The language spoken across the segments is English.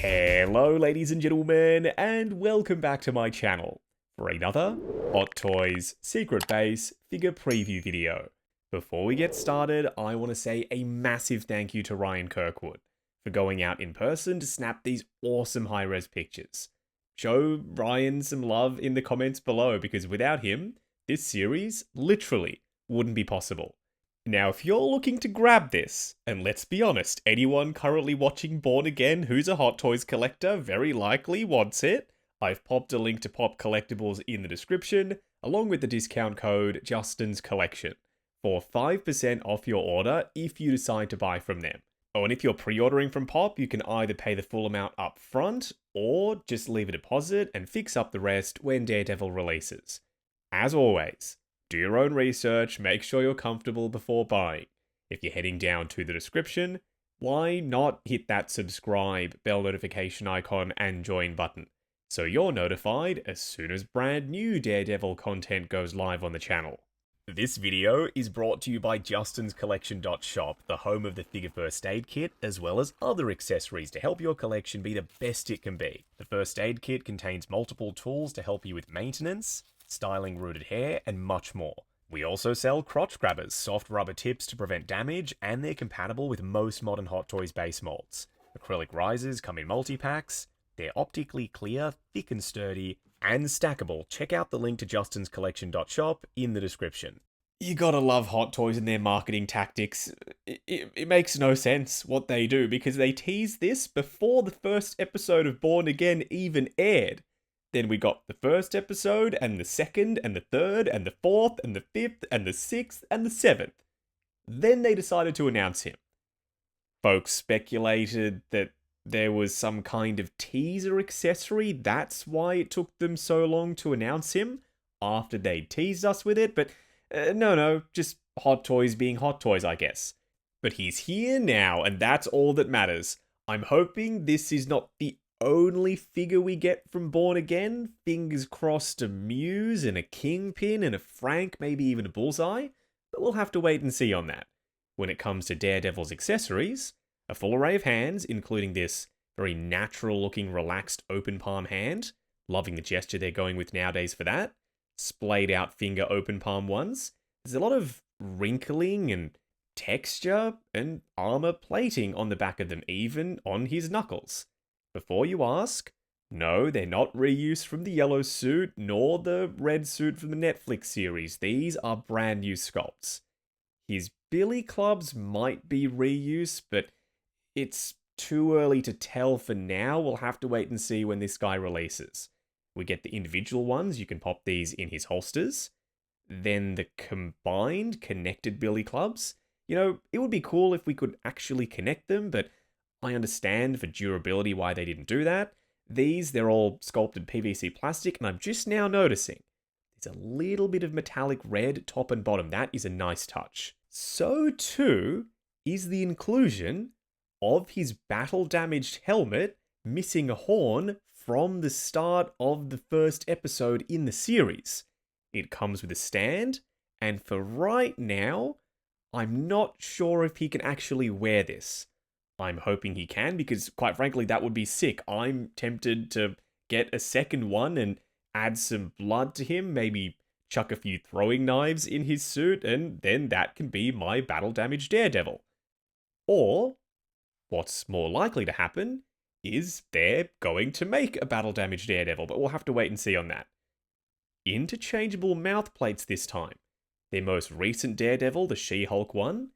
Hello ladies and gentlemen, and welcome back to my channel for another Hot Toys Secret Base figure preview video. Before we get started, I want to say a massive thank you to Ryan Kirkwood for going out in person to snap these awesome high-res pictures. Show Ryan some love in the comments below, because without him, this series literally wouldn't be possible. Now, if you're looking to grab this, and let's be honest, anyone currently watching Born Again who's a Hot Toys collector very likely wants it, I've popped a link to Pop Collectibles in the description, along with the discount code Justin's Collection, for 5% off your order if you decide to buy from them. Oh, and if you're pre-ordering from Pop, you can either pay the full amount up front, or just leave a deposit and fix up the rest when Daredevil releases. As always, do your own research, make sure you're comfortable before buying. If you're heading down to the description, why not hit that subscribe, bell notification icon, and join button, so you're notified as soon as brand new Daredevil content goes live on the channel. This video is brought to you by JustinsCollection.shop, the home of the figure first aid kit, as well as other accessories to help your collection be the best it can be. The first aid kit contains multiple tools to help you with maintenance, styling rooted hair, and much more. We also sell crotch grabbers, soft rubber tips to prevent damage, and they're compatible with most modern Hot Toys base molds. Acrylic risers come in multi-packs. They're optically clear, thick and sturdy, and stackable. Check out the link to JustinsCollection.shop in the description. You gotta love Hot Toys and their marketing tactics. It makes no sense what they do, because they teased this before the first episode of Born Again even aired. Then we got the first episode, and the second, and the third, and the fourth, and the fifth, and the sixth, and the seventh. Then they decided to announce him. Folks speculated that there was some kind of teaser accessory, that's why it took them so long to announce him, after they teased us with it, but no, just Hot Toys being Hot Toys, I guess. But he's here now, and that's all that matters. I'm hoping this is not the only figure we get from Born Again. Fingers crossed a Muse and a Kingpin and a Frank, maybe even a Bullseye, but we'll have to wait and see on that. When it comes to Daredevil's accessories, a full array of hands, including this very natural looking relaxed open palm hand, loving the gesture they're going with nowadays for that, splayed out finger open palm ones. There's a lot of wrinkling and texture and armor plating on the back of them, even on his knuckles. Before you ask, no, they're not reused from the yellow suit, nor the red suit from the Netflix series. These are brand new sculpts. His billy clubs might be reused, but it's too early to tell for now. We'll have to wait and see when this guy releases. We get the individual ones, you can pop these in his holsters. Then the combined, connected billy clubs. You know, it would be cool if we could actually connect them, but I understand for durability why they didn't do that. They're all sculpted PVC plastic, and I'm just now noticing there's a little bit of metallic red top and bottom. That is a nice touch. So too is the inclusion of his battle-damaged helmet missing a horn from the start of the first episode in the series. It comes with a stand, and for right now, I'm not sure if he can actually wear this. I'm hoping he can, because quite frankly, that would be sick. I'm tempted to get a second one and add some blood to him, maybe chuck a few throwing knives in his suit, and then that can be my battle-damaged Daredevil. Or, what's more likely to happen is they're going to make a battle-damaged Daredevil, but we'll have to wait and see on that. Interchangeable mouth plates this time. Their most recent Daredevil, the She-Hulk one,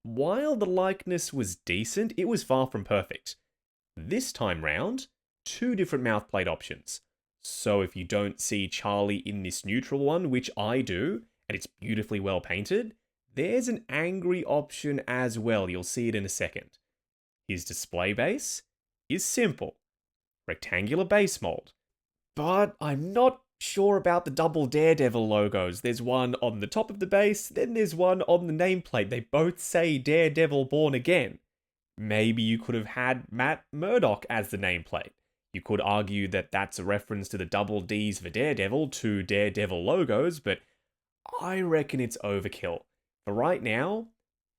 while the likeness was decent, it was far from perfect. This time round, 2 different mouthplate options. So if you don't see Charlie in this neutral one, which I do, and it's beautifully well painted, there's an angry option as well. You'll see it in a second. His display base is simple. Rectangular base mold. But I'm not sure about the double Daredevil logos. There's one on the top of the base, then there's one on the nameplate. They both say Daredevil Born Again. Maybe you could have had Matt Murdock as the nameplate. You could argue that that's a reference to the double D's for Daredevil, 2 Daredevil logos, but I reckon it's overkill. For right now,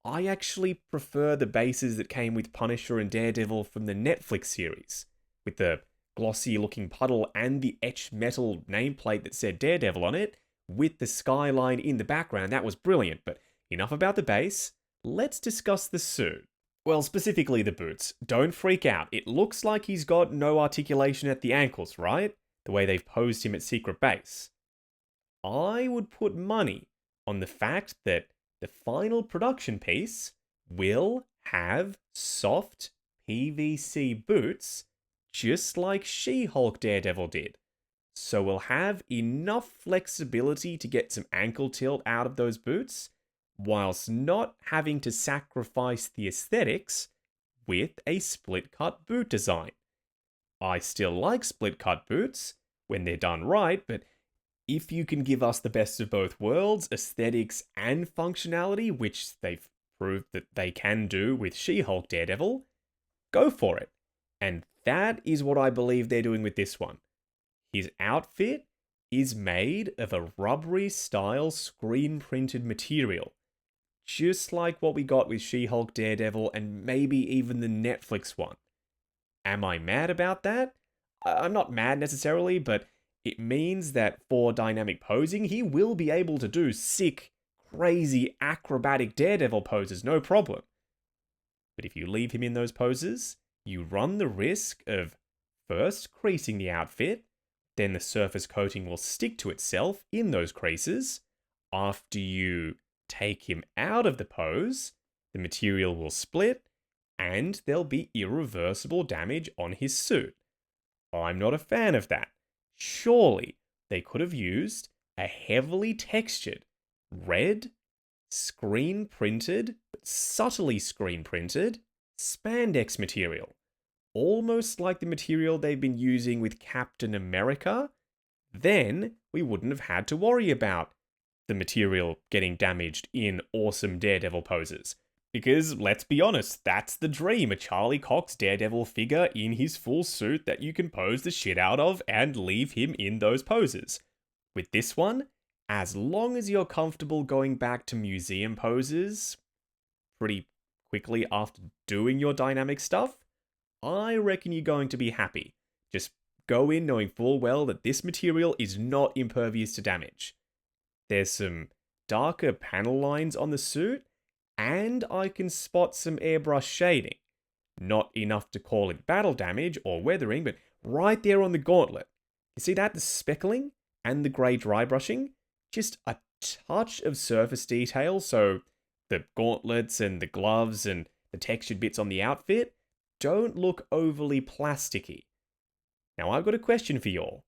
I actually prefer the bases that came with Punisher and Daredevil from the Netflix series. with the glossy looking puddle and the etched metal nameplate that said Daredevil on it, with the skyline in the background. That was brilliant, but enough about the base. Let's discuss the suit. Well, specifically the boots. Don't freak out. It looks like he's got no articulation at the ankles, right? The way they've posed him at Secret Base. I would put money on the fact that the final production piece will have soft PVC boots, just like She-Hulk Daredevil did. So we'll have enough flexibility to get some ankle tilt out of those boots, whilst not having to sacrifice the aesthetics with a split-cut boot design. I still like split-cut boots when they're done right, but if you can give us the best of both worlds, aesthetics and functionality, which they've proved that they can do with She-Hulk Daredevil, go for it. And that is what I believe they're doing with this one. His outfit is made of a rubbery style screen printed material, just like what we got with She-Hulk Daredevil and maybe even the Netflix one. Am I mad about that? I'm not mad necessarily, but it means that for dynamic posing, he will be able to do sick, crazy, acrobatic Daredevil poses, no problem. But if you leave him in those poses, you run the risk of first creasing the outfit, then the surface coating will stick to itself in those creases. After you take him out of the pose, the material will split, and there'll be irreversible damage on his suit. I'm not a fan of that. Surely they could have used a heavily textured, red, screen printed, but subtly screen printed, spandex material. Almost like the material they've been using with Captain America. Then we wouldn't have had to worry about the material getting damaged in awesome Daredevil poses. Because, let's be honest, that's the dream, a Charlie Cox Daredevil figure in his full suit that you can pose the shit out of and leave him in those poses. With this one, as long as you're comfortable going back to museum poses pretty quickly after doing your dynamic stuff, I reckon you're going to be happy. Just go in knowing full well that this material is not impervious to damage. There's some darker panel lines on the suit, and I can spot some airbrush shading. Not enough to call it battle damage or weathering, but right there on the gauntlet. You see that? The speckling and the grey dry brushing? Just a touch of surface detail, so the gauntlets and the gloves and the textured bits on the outfit don't look overly plasticky. Now I've got a question for y'all.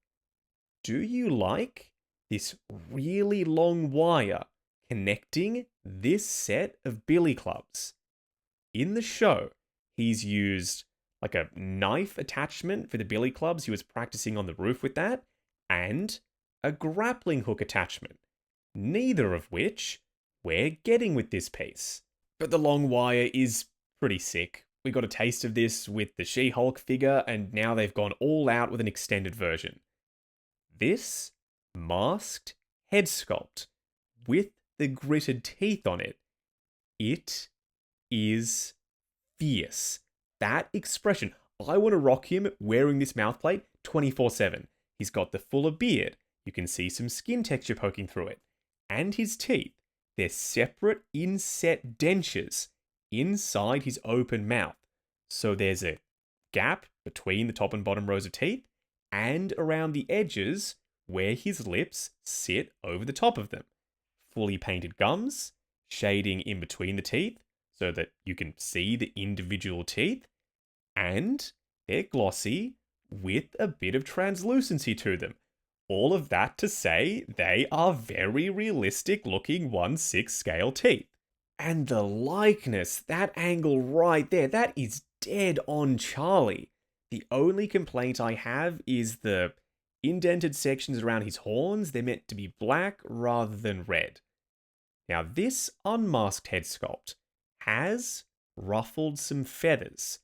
Do you like this really long wire connecting this set of billy clubs? In the show, he's used like a knife attachment for the billy clubs. He was practicing on the roof with that, and a grappling hook attachment. Neither of which we're getting with this piece. But the long wire is pretty sick. We got a taste of this with the She-Hulk figure, and now they've gone all out with an extended version. This masked head sculpt with the gritted teeth on it, it is fierce. That expression, I want to rock him wearing this mouthplate 24/7. He's got the fuller beard, you can see some skin texture poking through it, and his teeth, they're separate inset dentures inside his open mouth. So there's a gap between the top and bottom rows of teeth, and around the edges where his lips sit over the top of them. Fully painted gums, shading in between the teeth so that you can see the individual teeth, and they're glossy with a bit of translucency to them. All of that to say they are very realistic looking 1/6 scale teeth. And the likeness, that angle right there, that is dead on Charlie. The only complaint I have is the indented sections around his horns. They're meant to be black rather than red. Now this unmasked head sculpt has ruffled some feathers.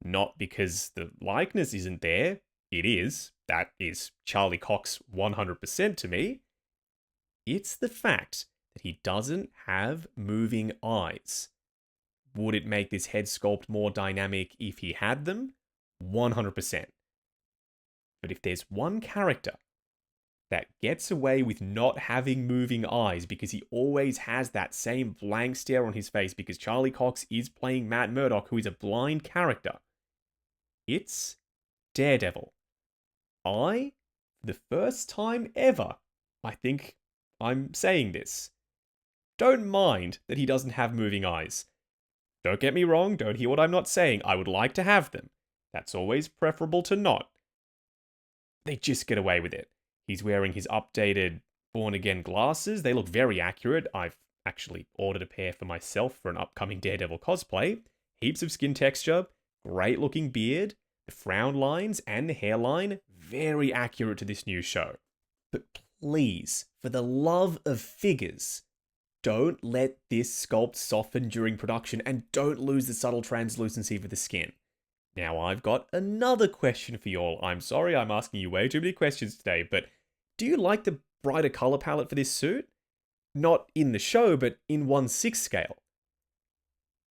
Not because the likeness isn't there. It is. That is Charlie Cox 100% to me. It's the fact that he doesn't have moving eyes. Would it make this head sculpt more dynamic if he had them? 100%. But if there's one character that gets away with not having moving eyes because he always has that same blank stare on his face because Charlie Cox is playing Matt Murdock, who is a blind character, it's Daredevil. For the first time ever, I think I'm saying this, don't mind that he doesn't have moving eyes. Don't get me wrong, don't hear what I'm not saying. I would like to have them. That's always preferable to not. They just get away with it. He's wearing his updated Born Again glasses. They look very accurate. I've actually ordered a pair for myself for an upcoming Daredevil cosplay. Heaps of skin texture, great looking beard, the frown lines and the hairline, very accurate to this new show. But please, for the love of figures, don't let this sculpt soften during production and don't lose the subtle translucency of the skin. Now I've got another question for you all. I'm sorry I'm asking you way too many questions today, but do you like the brighter color palette for this suit? Not in the show, but in 1/6 scale.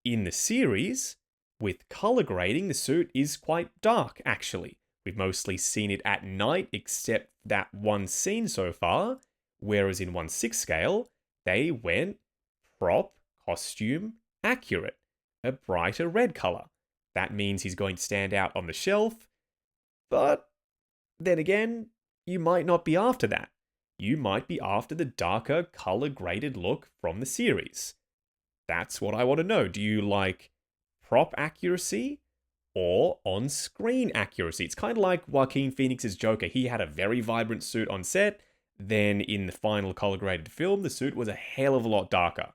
In the series, with color grading, the suit is quite dark, actually. We've mostly seen it at night, except that one scene so far, whereas in 1/6 scale, they went prop, costume, accurate. A brighter red color. That means he's going to stand out on the shelf, but then again, you might not be after that. You might be after the darker, color-graded look from the series. That's what I want to know. Do you like prop accuracy or on-screen accuracy? It's kind of like Joaquin Phoenix's Joker. He had a very vibrant suit on set, then in the final color-graded film, the suit was a hell of a lot darker.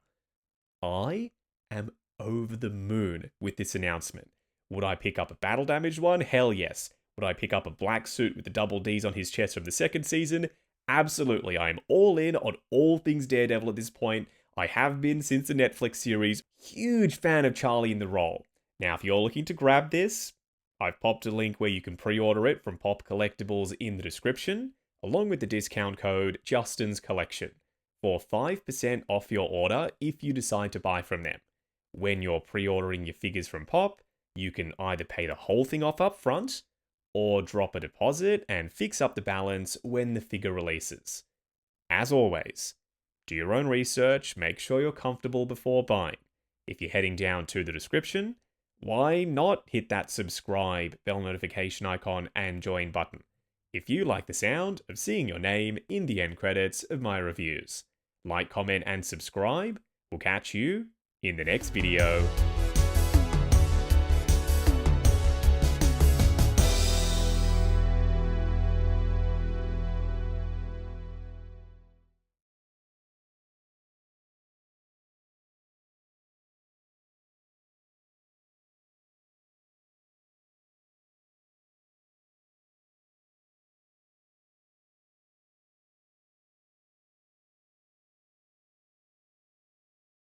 I am over the moon with this announcement. Would I pick up a battle damaged one? Hell yes. Would I pick up a black suit with the double Ds on his chest from the second season? Absolutely. I am all in on all things Daredevil at this point. I have been since the Netflix series. Huge fan of Charlie in the role. Now, if you're looking to grab this, I've popped a link where you can pre-order it from Pop Collectibles in the description, along with the discount code Justin's Collection, for 5% off your order if you decide to buy from them. When you're pre-ordering your figures from Pop, you can either pay the whole thing off up front, or drop a deposit and fix up the balance when the figure releases. As always, do your own research, make sure you're comfortable before buying. If you're heading down to the description, why not hit that subscribe, bell notification icon, and join button if you like the sound of seeing your name in the end credits of my reviews. Like, comment, and subscribe. We'll catch you in the next video.